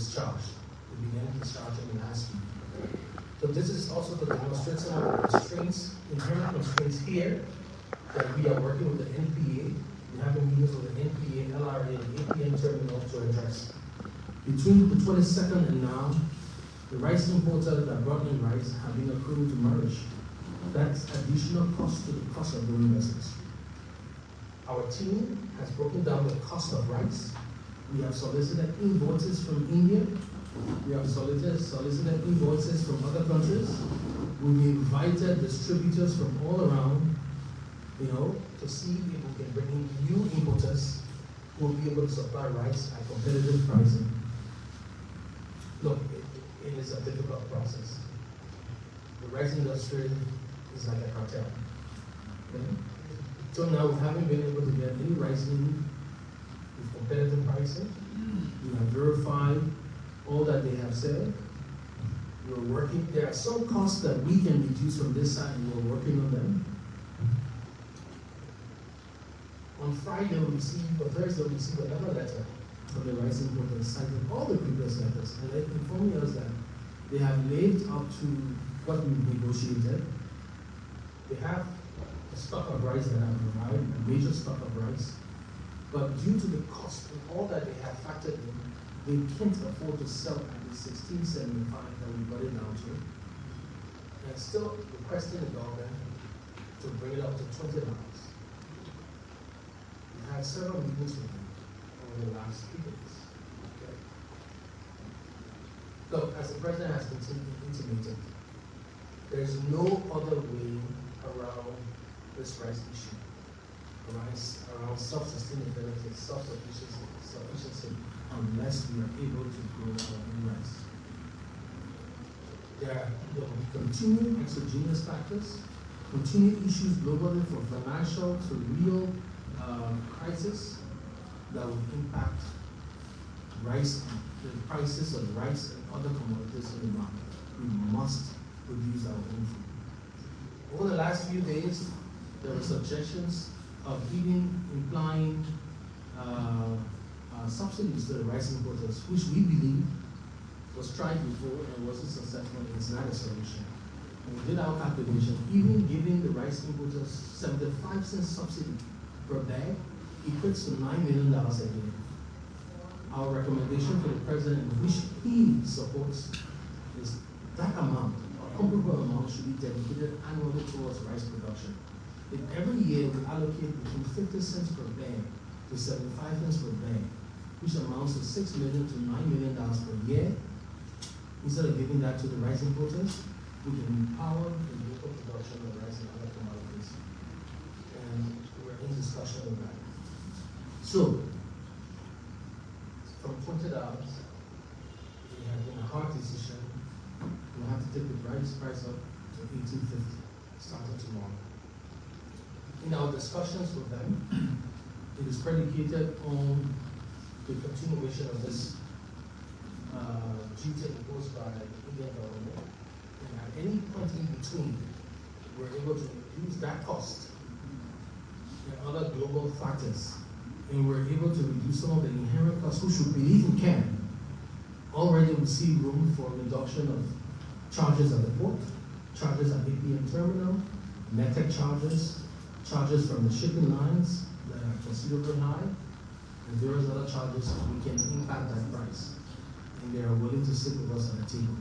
discharged. They began discharging last week. So this is also to demonstrate some of the constraints, inherent constraints here, that we are working with the NPA. We have meetings with the NPA, LRA, and APM terminal to address. Between the 22nd and now, the rice importers that brought in rice have been accruing to Marish. That's additional cost to the cost of doing business. Our team has broken down the cost of rice. We have solicited invoices from India. We have solicited invoices from other countries. We've invited distributors from all around, to see if we can bring in new importers who will be able to supply rice at competitive pricing. Look, it is a difficult process. The rice industry is like a cartel. Okay? So now we haven't been able to get any rice in with competitive pricing. We have verified all that they have said. We're working. There are some costs that we can reduce from this side, and we're working on them. On Friday, or Thursday, we received another letter from the rice importers citing all the previous letters, and they informed us that they have lived up to what we negotiated. They have a stock of rice that have arrived, a major stock of rice, but due to the cost and all that they have factored in, they can't afford to sell at the $16.75 that we got it down to, and still requesting the government to bring it up to $20. We had several meetings with them over the last 3 days. Okay. Look, as the president has intimated, there's no other way around this rice issue, around self-sustainability, self-sufficiency, unless we are able to grow our own rice. There will be continued exogenous factors, continued issues globally from financial to real crisis that will impact rice, the prices of rice and other commodities in the market. We must produce our own food. Over the last few days, there were suggestions of even implying subsidies to the rice importers, which we believe was tried before and wasn't successful. It's not a solution. And we did our calculation, even giving the rice importers 75-cent subsidy per bag equates to $9 million a year. Our recommendation to the president, which he supports, is that amount, a comparable amount, should be dedicated annually towards rice production. If every year we allocate between 50 cents per bag to 75 cents per bag, which amounts to $6 million to $9 million per year, instead of giving that to the rice importers, we can empower the local production of rice and other commodities. And we're in discussion on that. So, from $20, it has been a hard decision. We'll have to take the rice price up to $18.50 starting tomorrow. In our discussions with them, it is predicated on the continuation of this duty imposed by the Indian government. And at any point in between, we're able to reduce that cost and other global factors. And we're able to reduce some of the inherent costs, which we believe we can. Already we see room for reduction of charges at the port, charges at APM terminal, METEC charges, charges from the shipping lines that are considerably high, and various other charges. We can impact that price, and they are willing to sit with us at the table.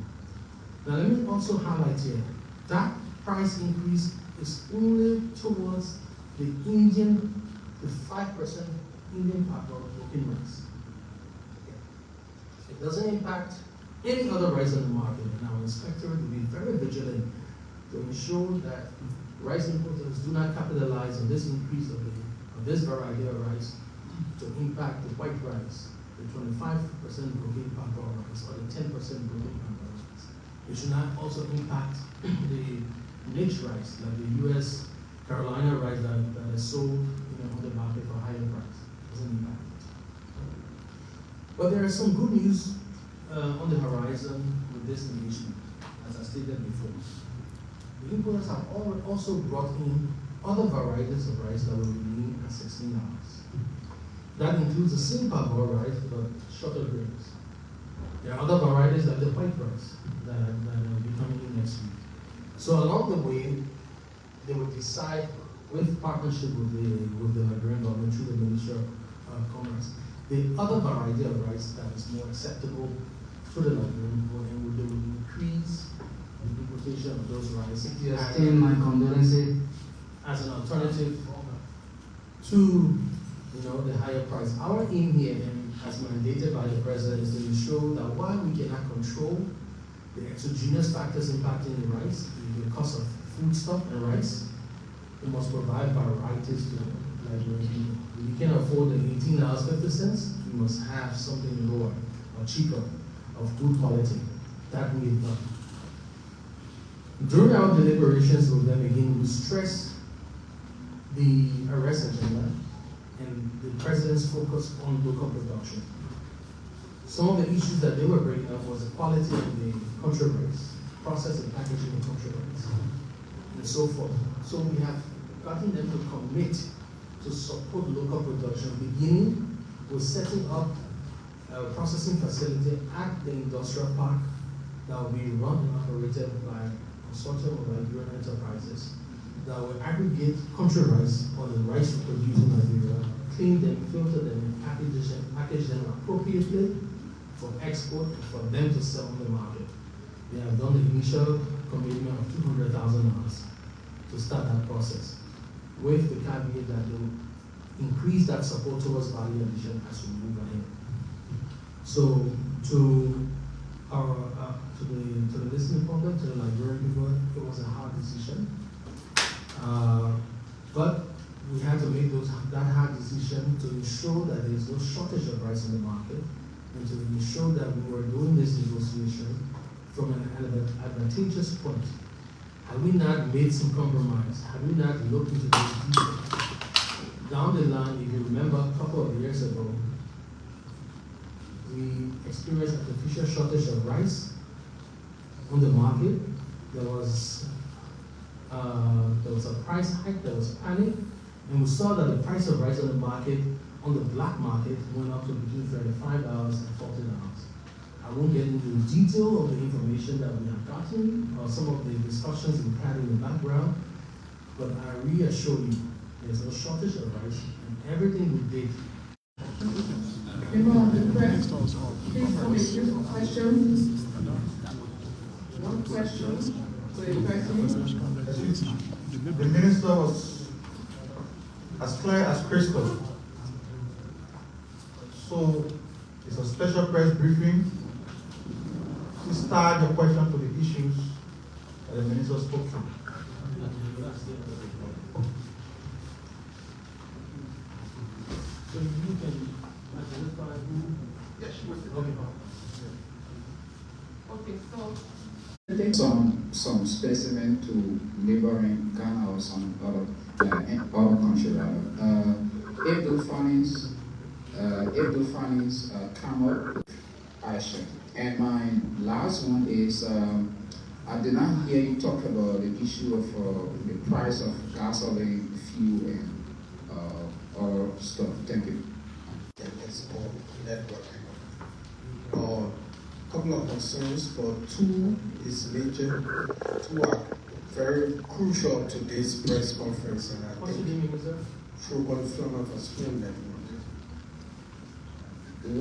Now let me also highlight here, that price increase is only towards the 5% Indian part of broken rice. It doesn't impact any other rice in the market, and our inspector will be very vigilant to ensure that rice importers do not capitalize on this increase of this variety of rice to impact the white rice, the 25% broken purple rice, or the 10% broken purple rice. It should not also impact the niche rice, like the U.S. Carolina rice that is sold on the market for higher price. It doesn't impact it. But there is some good news on the horizon with this engagement, as I stated before. The importers have also brought in other varieties of rice that will remain at $16. That includes the same parboiled rice, but shorter grains. There are other varieties like the white rice that will be coming in next week. So along the way, they will decide with partnership with the Liberian government through the Ministry of Commerce, the other variety of rice that is more acceptable to the Liberian people, and they will increase the importation of those rice. Extend my condolences As an alternative to the higher price. Our aim here, and as mandated by the president, is to ensure that while we cannot control the exogenous factors impacting the rice, the cost of foodstuff and rice, we must provide varieties to Nigerian people. If we can afford the $18.50, we must have something lower or cheaper of good quality. That we have done. During our deliberations with them again, we stressed the arrest agenda and the president's focus on local production. Some of the issues that they were bringing up was the quality of the country rice, process and packaging of country rice, and so forth. So we have gotten them to commit to support local production, beginning with setting up a processing facility at the industrial park that will be run and operated by a consortium of Liberian enterprises that will aggregate country rice or the rice we produce in Liberia, clean them, filter them, and package them appropriately for export and for them to sell on the market. We have done the initial commitment of $200,000 to start that process, with the caveat that they will increase that support towards value addition as we move ahead. So to the listening public, to the Liberian people, it was a hard decision. But we had to make that hard decision to ensure that there is no shortage of rice in the market, and to ensure that we were doing this negotiation from an advantageous point. Had we not made some compromise, had we not looked into this detail, down the line, if you remember a couple of years ago, we experienced artificial shortage of rice on the market. There was a price hike, there was panic, and we saw that the price of rice on the market, on the black market, went up to between $35 and $40. I won't get into the detail of the information that we have gotten or some of the discussions we've had in the background, but I reassure you, there's no shortage of rice, and everything we did. Member of the press, please come and give a question. One question to a person. The minister was as clear as crystal. So it's a special press briefing. Please start your question to the issues that the minister spoke to. So you can identify who? Yes, Okay, so some specimen to neighboring Ghana or some other country rather. Abdul Fani's come up, Aisha. And my last one is, I did not hear you talk about the issue of the price of gasoline, fuel, and other stuff. Thank you. Export network. Couple of concerns, but two is major. Two are very crucial to this press conference, and I What's your think name, sir? through confusion of a spring network.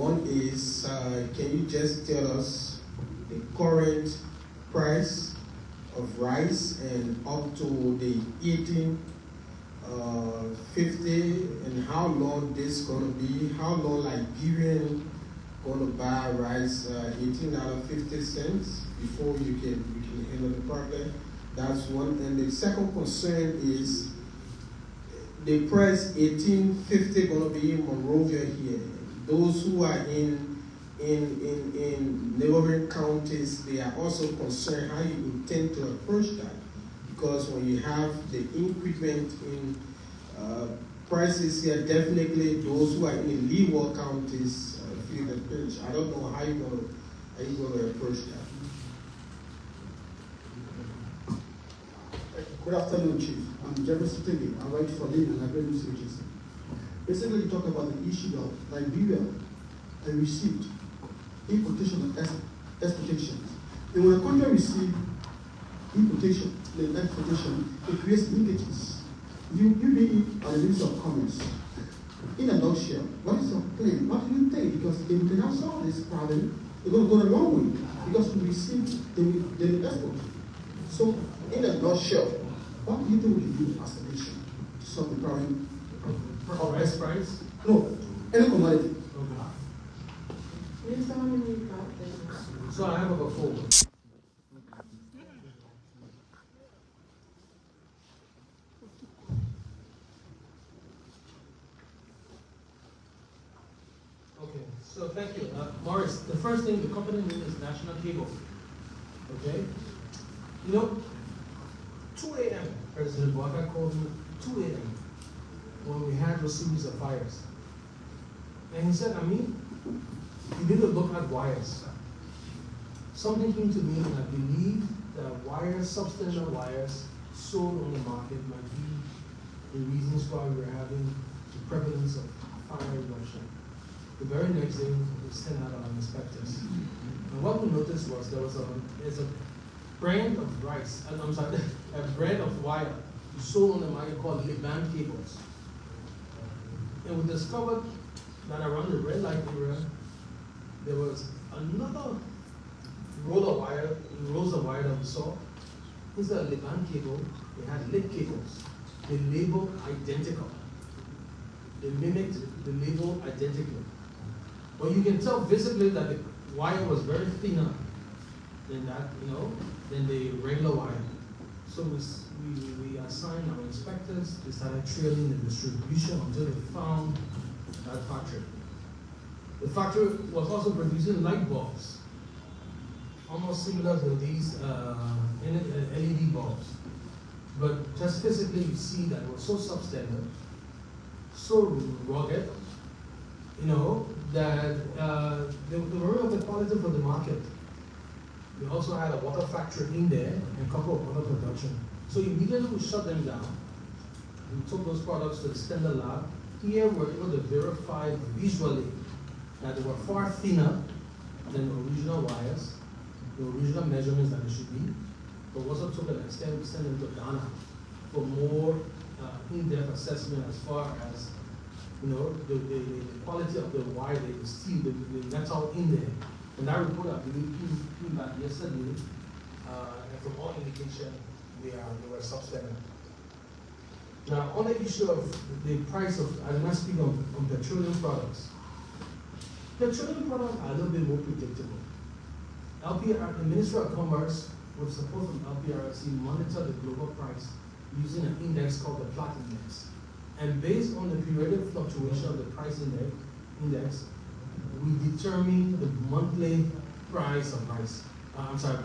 One is, can you just tell us the current price of rice and up to the 1850, and how long this going to be? How long Liberian going to buy rice $18.50 before you can handle the problem? That's one. And the second concern is the price 1850 going to be in Monrovia here. Those who are in neighboring counties, they are also concerned how you intend to approach that, because when you have the increment in prices here, definitely those who are in the leeward counties feel the pinch. I don't know how you going to approach that. Good afternoon, Chief. I'm Jefferson Tingley. I write for Lane and Liberian News Agency. Basically, you talk about the issue of Liberia and receipt importation and exportation. And when a country receives importation and exportation, it creates linkages. You being the Minister of Commerce, in a nutshell, what is your plan? What do you think? Because if we can solve this problem, we're going to go a long way because we receive the export. So, in a nutshell, what do you think we can do as a nation to solve the problem of Rice price? No, any commodity. Okay. Minister, how many you got? So I have about 4. Okay, so thank you. Morris, the first thing, the company name is National Cable. Okay? You know, 2 a.m., President Walker called me 2 a.m. when we had those series of fires. And he said, you need to look at wires. Something came to me, and I believe that wires, substandard wires, sold on the market might be the reasons why we're having the prevalence of fire eruption. The very next day, we sent out our inspectors. And what we noticed was there's a brand of rice, a brand of wire sold on the market called Liberia cables. And we discovered that around the red light area, there was another rolls of wire that we saw. Instead of Liberia cable, they had lit cables. They labeled identical. They mimicked the label identically. But you can tell visibly that the wire was very thinner than that, than the regular wire. So we assigned our inspectors. They started trailing the distribution until they found that factory. The factory was also producing light bulbs, almost similar to these LED bulbs. But just physically, you see that it was so substandard, so rugged, that they were of the quality for the market. We also had a water factory in there and a couple of other production. So immediately we shut them down. We took those products to the standard lab. Here we're able to verify visually that they were far thinner than the original wires, the original measurements that they should be. But we also took an extent, we sent them to Ghana for more in-depth assessment as far as the quality of the wire, the steel, the metal in there. And that report, I believe, came back yesterday, and from all indication, they were substandard. Now, on the issue of the price of, I did not speak on petroleum products. Petroleum products are a little bit more predictable. LPR, the Ministry of Commerce, with support from LPRC, monitor the global price using an index called the Platts Index. And based on the periodic fluctuation of the price index, we determine the monthly price of rice.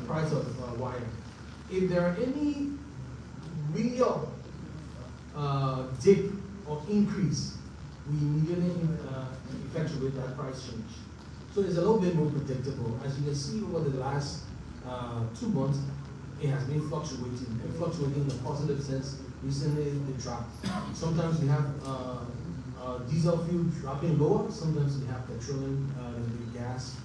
Price of wire. If there are any real dip or increase, we immediately effectuate that price change. So it's a little bit more predictable. As you can see over the last 2 months, it has been fluctuating in a positive sense. Recently, it dropped. Sometimes we have diesel fuel dropping lower. Sometimes we have petroleum, gas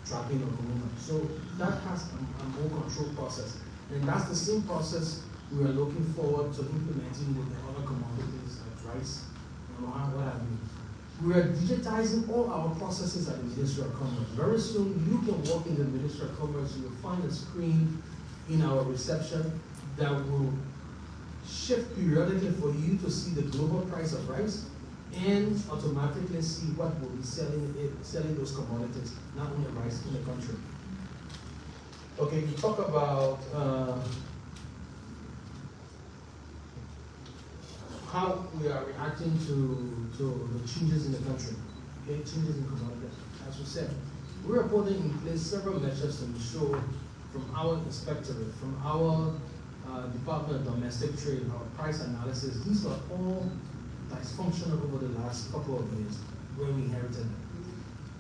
dropping or going up. So that has a more controlled process. And that's the same process we are looking forward to implementing with the other commodities like rice and what have you. We are digitizing all our processes at the Ministry of Commerce. Very soon, you can walk in the Ministry of Commerce, you will find a screen in our reception that will shift periodically for you to see the global price of rice and automatically see what will be selling those commodities, not only rice in the country. Okay, you talk about how we are reacting to the changes in the country, okay, changes in commodities. As we said, we are putting in place several measures to ensure from our inspectorate, from our Department of Domestic Trade, our price analysis, these are all dysfunctional over the last couple of years when we inherited them.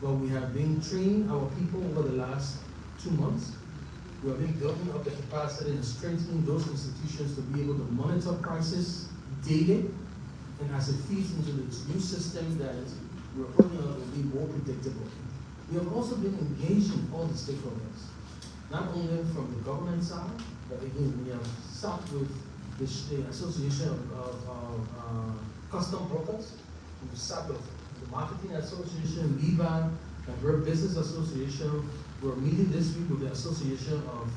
But we have been training our people over the last 2 months. We have been building up the capacity and strengthening those institutions to be able to monitor prices daily, and as it feeds into the new system that we're putting out, will be more predictable. We have also been engaging all the stakeholders, not only from the government side, but again, we have sat with the Association of Custom Brokers, we've sat with the Marketing Association, LIBA, and we're a Business Association. We're meeting this week with the Association of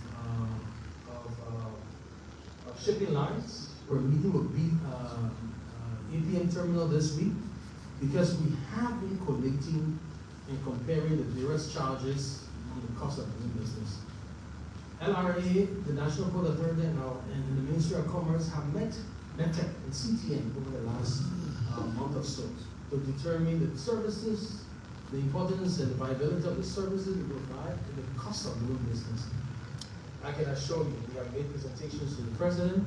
Shipping Lines. We're meeting with APM Terminal this week because we have been collecting and comparing the various charges on the cost of doing business. LRA, the National Port Authority, and the Ministry of Commerce have met NETEC and CTN over the last month or so to determine the services, the importance and the viability of the services we provide, and the cost of doing business. I can assure you, we have made presentations to the President.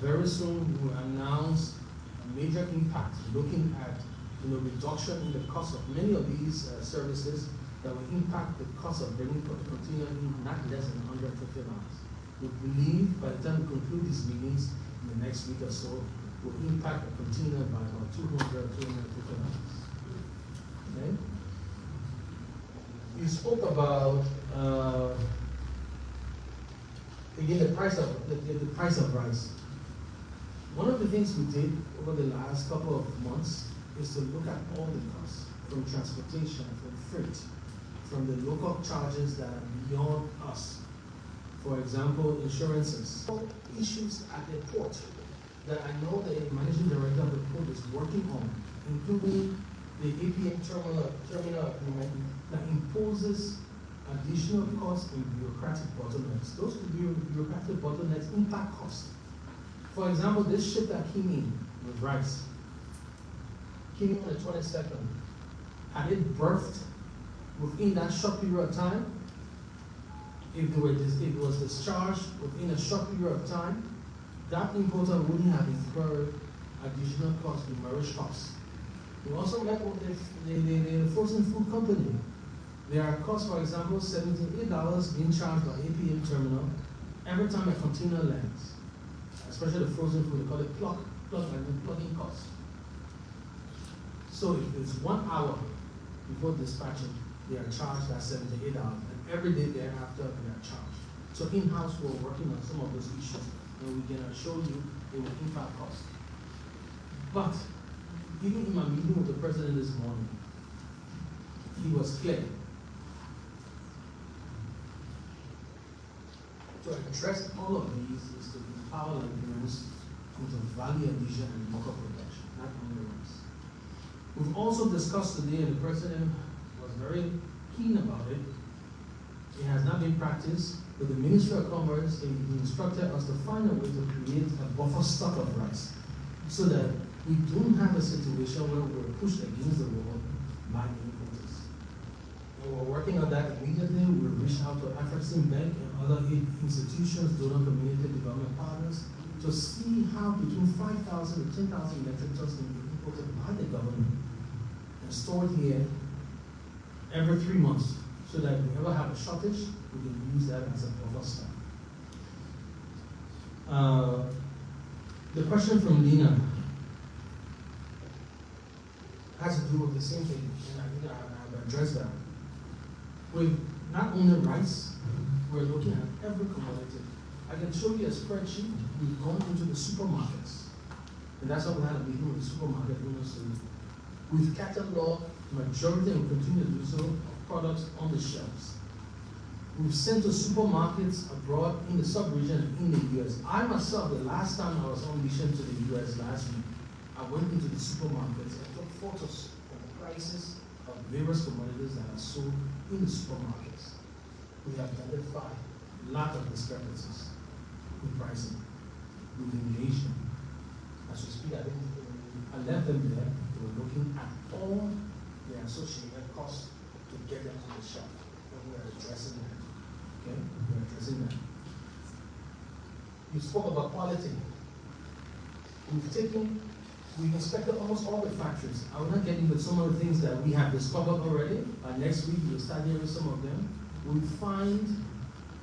Very soon, we will announce a major impact looking at reduction in the cost of many of these services that will impact the cost of bringing the container in not less than $150. We believe by the time we conclude these meetings in the next week or so, will impact the container by about $200, $250. Okay? You spoke about again the price of rice. One of the things we did over the last couple of months is to look at all the costs, from transportation, from freight, from the local charges that are beyond us. For example, insurances. Issues at the port that I know the managing director of the port is working on, including the APM terminal agreement that imposes additional costs and bureaucratic bottlenecks. Those bureaucratic bottlenecks impact costs. For example, this ship that came in with rice came in on the 22nd. Had it berthed within that short period of time, if it was discharged within a short period of time, that importer wouldn't have incurred additional costs, demurrage costs. We also met with the frozen food company. There are costs, for example, $78 being charged by APM terminal every time a container lands, especially the frozen food. They call it plugging costs. So if it's 1 hour before dispatching, they are charged at $78, and every day thereafter they are charged. So in-house we're working on some of those issues, and we can assure you it will impact costs. But even in my meeting with the President this morning, he was clear. To address all of these is to empower Liberians into value addition and local production, not only rice. We've also discussed today, and the President was very keen about it. It has not been practiced, but the Ministry of Commerce instructed us to find a way to create a buffer stock of rice so that we don't have a situation where we're pushed against the wall by importers. And we're working on that immediately. We'll reach out to Afrexim Bank and other institutions, donor community development partners, to see how between 5,000 to 10,000 metric tons can be imported by the government and stored here every 3 months, so that if we ever have a shortage, we can use that as a buffer stock. The question from Lena has to do with the same thing, and I think I've addressed that. With not only rice, we're looking at every commodity. I can show you a spreadsheet. We've gone into the supermarkets, and that's why we had a meeting with the supermarket owners. We've cataloged majority and continue to do so of products on the shelves. We've sent to supermarkets abroad in the sub-region in the US. I myself, the last time I was on mission to the US last week, I went into the supermarkets and took photos of the prices of various commodities that are sold in the supermarkets. We have identified a lot of discrepancies in pricing. We've engaged them. As we speak, I left them there. They were looking at all the associated costs to get them to the shelf. And we are addressing that. Okay? We are addressing that. You spoke about quality. We've inspected almost all the factories. I will not get into some of the things that we have discovered already. Next week, we'll start hearing some of them. We find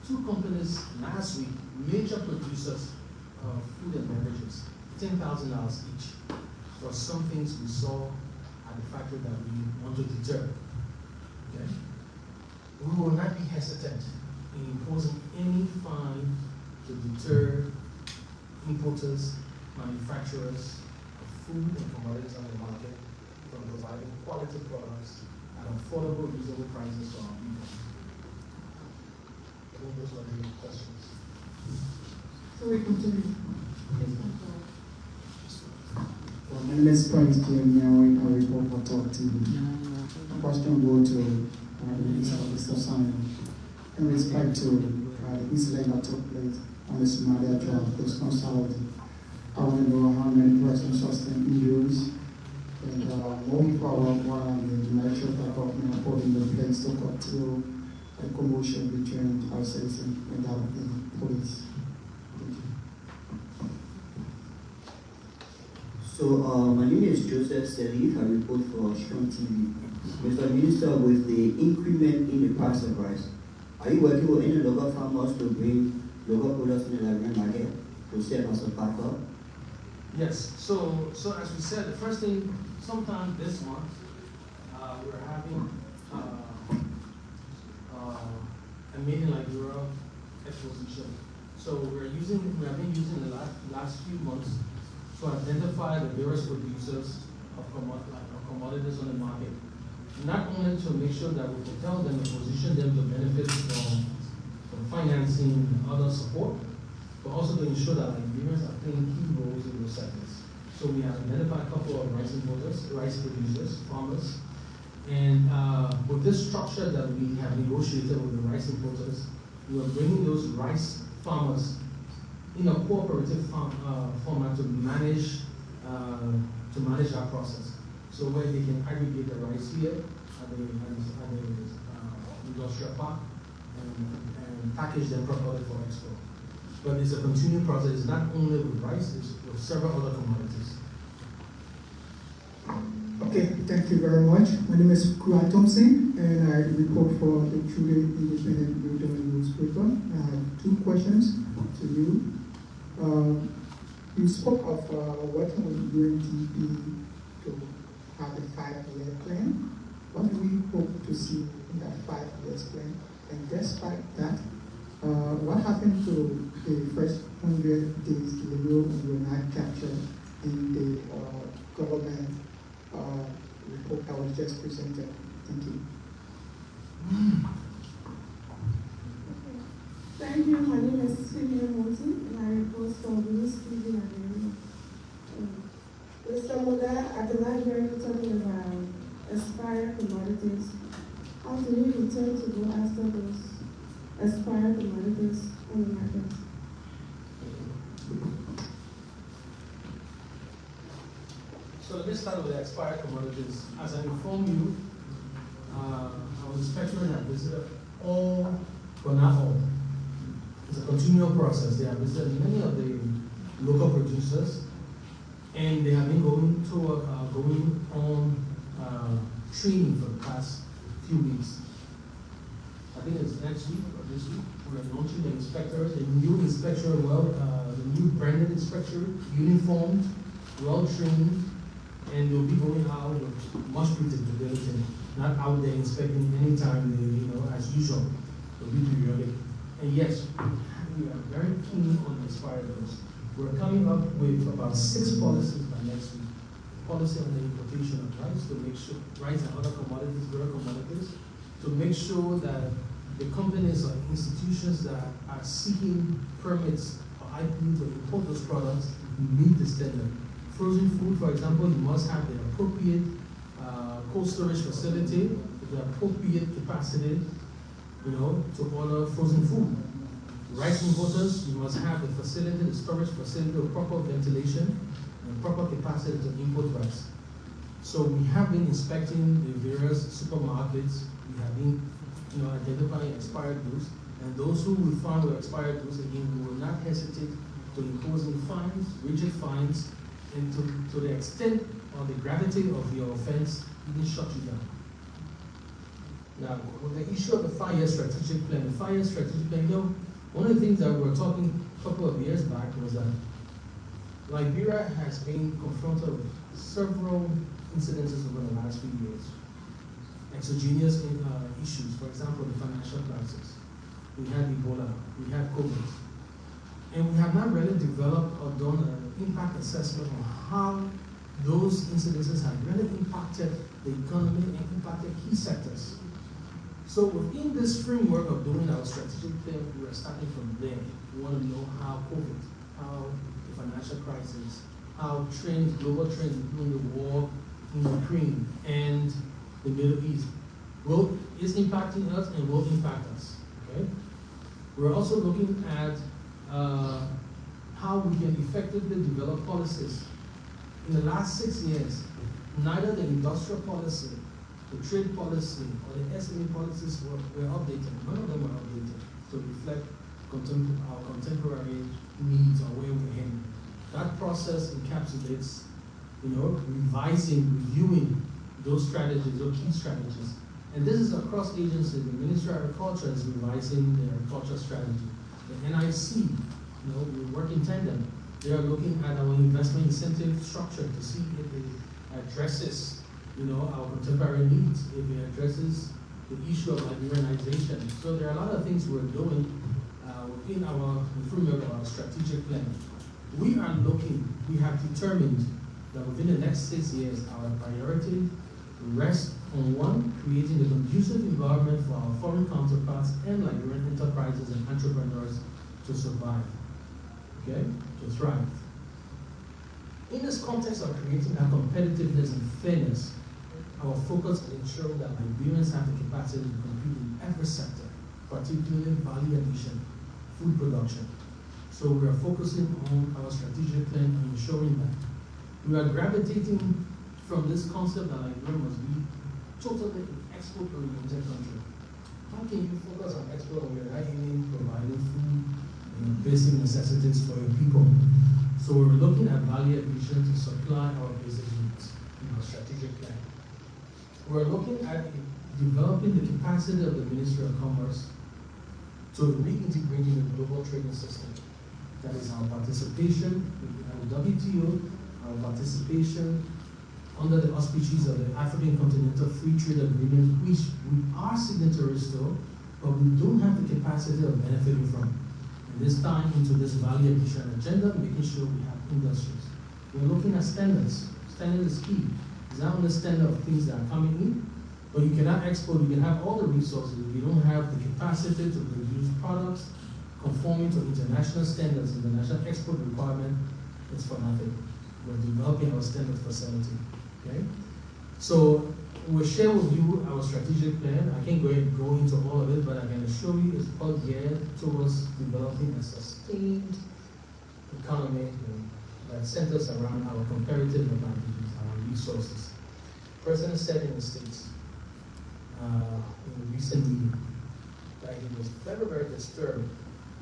2 companies last week, major producers of food and beverages, $10,000 each for some things we saw at the factory that we want to deter. Okay? to deter importers, manufacturers of food and commodities on the market from providing quality products at affordable, reasonable prices to our people. I think those are the questions. So we continue. My name is Prince Kiyomiawe, I report for Talk TV. Question go to the Minister of Society in respect to the incident that took place on the Somalia Drive, this consultant. I want to know how many persons sustained injuries and moving forward, what are the measures that government are putting in place to curtail a commotion between our citizens and the police. Thank you. So, my name is Joseph Selif. I report for Strong TV. Mr. Minister, with the increment in the price of rice, are you working with any local farmers to bring local products in the Liberian market to serve as a backup? Yes, so as we said, the first thing, sometime this month, we're having a meeting like Liberia exposition. So we have been using the last few months to identify the various producers of commodities on the market. Not only to make sure that we can tell them and position them to benefit from financing and other support, but also to ensure that Liberians are playing key roles in those sectors. So we have identified a couple of rice importers, rice producers, farmers, and with this structure that we have negotiated with the rice importers, we are bringing those rice farmers in a cooperative format to manage that process. So where they can aggregate the rice here at the industrial park and package them properly for export. But it's a continuing process. It's not only with rice, it's with several other commodities. Okay, thank you very much. My name is Kua Thompson, and I report for the Truly Independent Liberia newspaper. I have two questions to you. You spoke of working with UNDP to have a 5-year plan. What do we hope to see in that 5-year plan? And despite that, what happened to the first 100 days delivery and were not captured in the government report that was just presented? Thank you. Thank you. My name is Sylvia Monty, and I report from News TV Liberia. Mr. Modad, I did not hear you talking about expired commodities. How do you intend to go after those expired commodities on the market? So let me start with the expired commodities. As I informed you, our inspectors have visited all, but not all. It's a continual process. They have visited many of the local producers, and they have been going on training for the past few weeks. I think it's next week or this week. We're launching the inspectors, the new inspector, the new branded inspector, uniformed, well trained, and they'll be going out with much predictability, not out there inspecting anytime as usual. They'll be periodic. And yes, we are very keen on the expired goods. We're coming up with about 6 policies by next week. Policy on the importation of rice to make sure, rice and other commodities, rural commodities, to make sure that the companies or institutions that are seeking permits or IP to import those products meet the standard. Frozen food, for example, you must have the appropriate cold storage facility with the appropriate capacity, to order frozen food. Rice importers, you must have the facility, the storage facility with proper ventilation and proper capacity to import rice. So we have been inspecting the various supermarkets. We have been, identifying expired goods, and those who we found were expired goods, again, we will not hesitate to imposing fines, rigid fines, and to the extent or the gravity of your offense, even shut you down. Now, with the issue of the 5-year strategic plan, the 5-year strategic plan, one of the things that we were talking a couple of years back was that Liberia has been confronted with several incidences over the last few years. Exogenous issues, for example, the financial crisis. We had Ebola, we had COVID. And we have not really developed or done an impact assessment on how those incidences have really impacted the economy and impacted key sectors. So within this framework of doing our strategic plan, we are starting from there. We want to know how COVID, how the financial crisis, how trends, global trends, including the war in Ukraine and the Middle East, is impacting us and will impact us. Okay? We're also looking at how we can effectively develop policies. In the last 6 years, neither the industrial policy, the trade policy, or the SME policies were updated. None of them were updated to reflect our contemporary needs or where we're heading. That process encapsulates, revising, reviewing those strategies, those key strategies. And this is across agencies. The Ministry of Agriculture is revising their agriculture strategy. The NIC, we work in tandem. They are looking at our investment incentive structure to see if it addresses, our contemporary needs, if it addresses the issue of Liberianization. So there are a lot of things we're doing within the framework of our strategic plan. We have determined that within the next 6 years, our priority rests on one, creating a conducive environment for our foreign counterparts and Liberian enterprises and entrepreneurs to survive, to thrive. In this context of creating our competitiveness and fairness, our focus is ensuring that Liberians have the capacity to compete in every sector, particularly value addition, food production. So we are focusing on our strategic plan and ensuring that we are gravitating from this concept that Liberia must be totally an export-oriented country. How can you focus on export when you're not even providing food and basic necessities for your people? So we're looking at value addition to supply our basic needs in our strategic plan. We're looking at developing the capacity of the Ministry of Commerce to reintegrate in the global trading system. That is our participation in the WTO, our participation under the auspices of the African Continental Free Trade Agreement, which we are signatories to, but we don't have the capacity of benefiting from. And this time into this value addition agenda, making sure we have industries. We're looking at standards. Standard is key. It's not only standard of things that are coming in, but you cannot export, you can have all the resources. If you don't have the capacity to produce products conforming to international standards, international export requirement, it's for nothing. We're developing our standard facility. Okay? So we'll share with you our strategic plan. I can't go into all of it, but I can assure you it's all geared towards developing a sustained economy that centers around our comparative advantages, our resources. The President said in the States in a recent meeting that he was very, very disturbed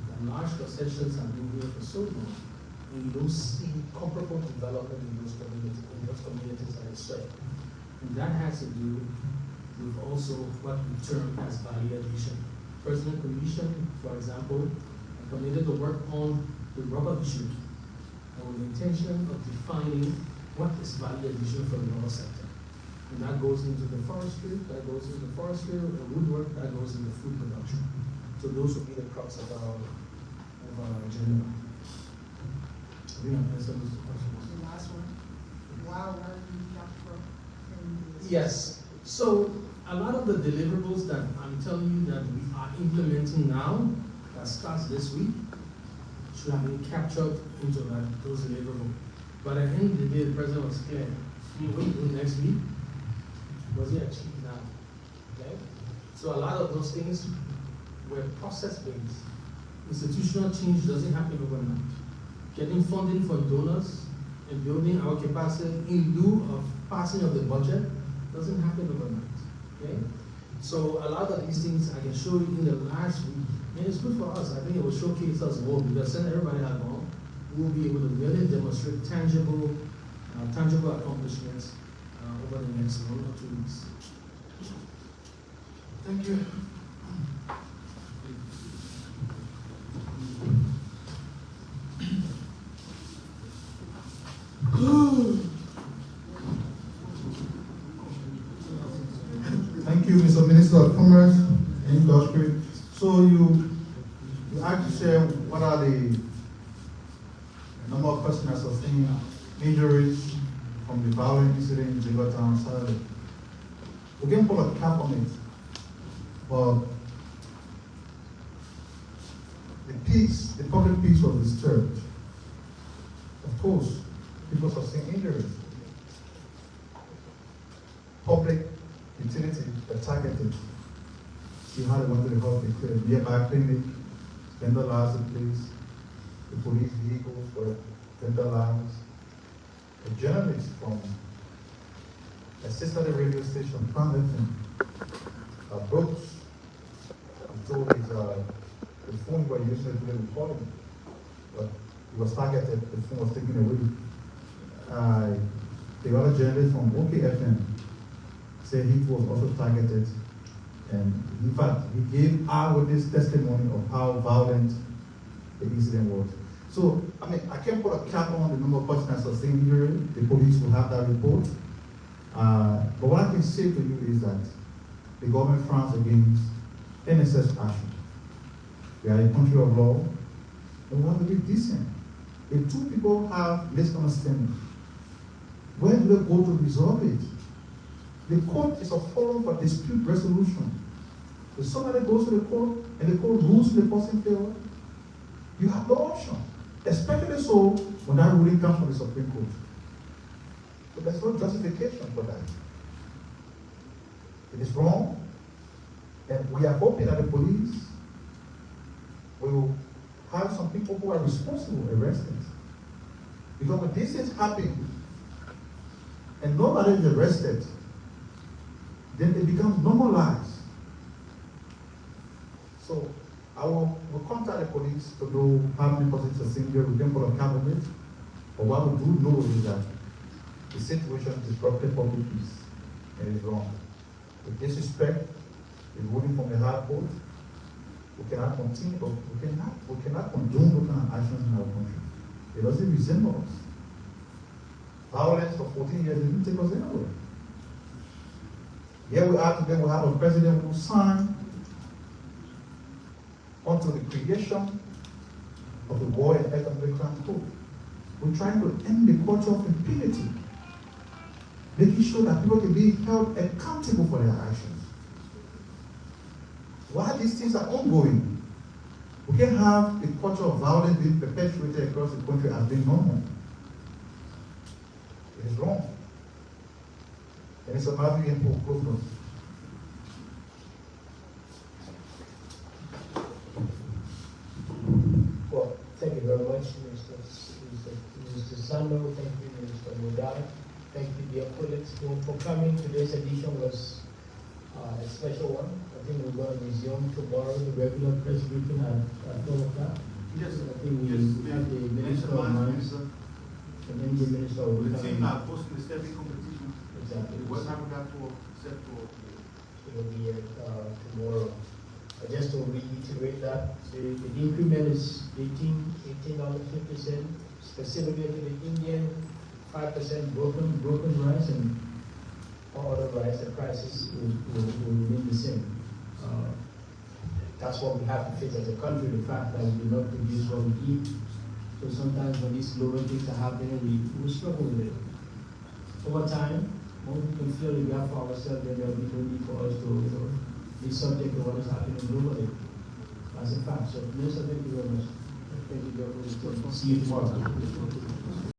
that large concessions have been here for so long, and you don't see comparable development in those communities that they serve. And that has to do with also what we term as value addition. President Commission, for example, committed to work on the rubber issue and with the intention of defining what is value addition for the rubber sector. And that goes into the forestry, the woodwork, that goes into food production. So those will be the crux of our agenda. The last one. Wow, yes. So a lot of the deliverables that I'm telling you that we are implementing now, that starts this week, should have been captured into those deliverables. But at the end of the day, the president was clear. What we do next week, was it achieved now? Okay? So a lot of those things were process-based. Institutional change doesn't happen overnight. Getting funding from donors and building our capacity in lieu of passing of the budget doesn't happen overnight. Okay? So a lot of these things I can show you in the last week. And it's good for us. I think it will showcase us more because then everybody along will be able to really demonstrate tangible accomplishments over the next 1 or 2 weeks. Thank you. Thank you, Mr. Minister of Commerce and Industry. So you have to share what are the injuries from the violent incident in Liberia on Saturday. We can put a cap on it, but the public peace was disturbed. Of course, people sustain injuries. Public utilities were targeted. See how they went to the hospital, nearby clinic, vandalized the place. The police vehicles were vandalized. A journalist from a sister radio station, Planet Brooks, he told his the phone were used to do the recording, but it was targeted, the phone was taken away. The other journalist from OKFM said he was also targeted, and in fact, he gave eyewitness testimony of how violent the incident was. So, I mean, I can't put a cap on the number of persons that sustained injury. The police will have that report. But what I can say to you is that the government frowns against NSS action. We are a country of law, and we have to be decent. If two people have misunderstanding, where do they go to resolve it? The court is a forum for dispute resolution. If somebody goes to the court and the court rules in the person's favor, you have the option. Especially so when that ruling comes from the Supreme Court. So there's no justification for that. It is wrong, and we are hoping that the police will have some people who are responsible arrested. Because when this is happening and nobody is arrested, then it becomes normalized. So I will contact the police to know how many persons are seen here. We can put a cap on it. But what we do know is that the situation disrupted public peace, and it is wrong. With disrespect, the ruling from the high court, we cannot continue, but we cannot condone those kind of actions in our country. It doesn't resemble us. Violence for 14 years didn't take us anywhere. Here we are today, we have a president who signed onto the creation of the War and Economic Crimes Code. We're trying to end the culture of impunity, making sure that people can be held accountable for their actions. While these things are ongoing, we can have the culture of violence being perpetuated across the country as being normal. It is wrong. And it's a matter of improvement. Well, thank you very much, Mr. Sando. Thank you, Mr. Modad. Thank you, dear colleagues, for coming. Today's edition was a special one. I think we're going to resume tomorrow the regular press briefing at 4 o'clock. Yes, I think we have the Minister of Mines, and then the Minister of the team are posting the stepping competition. Exactly. What time we got for set for? It will be tomorrow. Just to reiterate that, the increment is $18.50, specifically to the Indian 5% broken rice, and all other rice, the prices will remain the same. That's what we have to face as a country, the fact that we do not produce what we eat. So sometimes when these global things are happening, we struggle with it. Over time, when we can fill the gap for ourselves, then there will be no need for us to be subject to what is happening globally. As a fact. So, Minister, thank you very much. Thank you very much. See you tomorrow.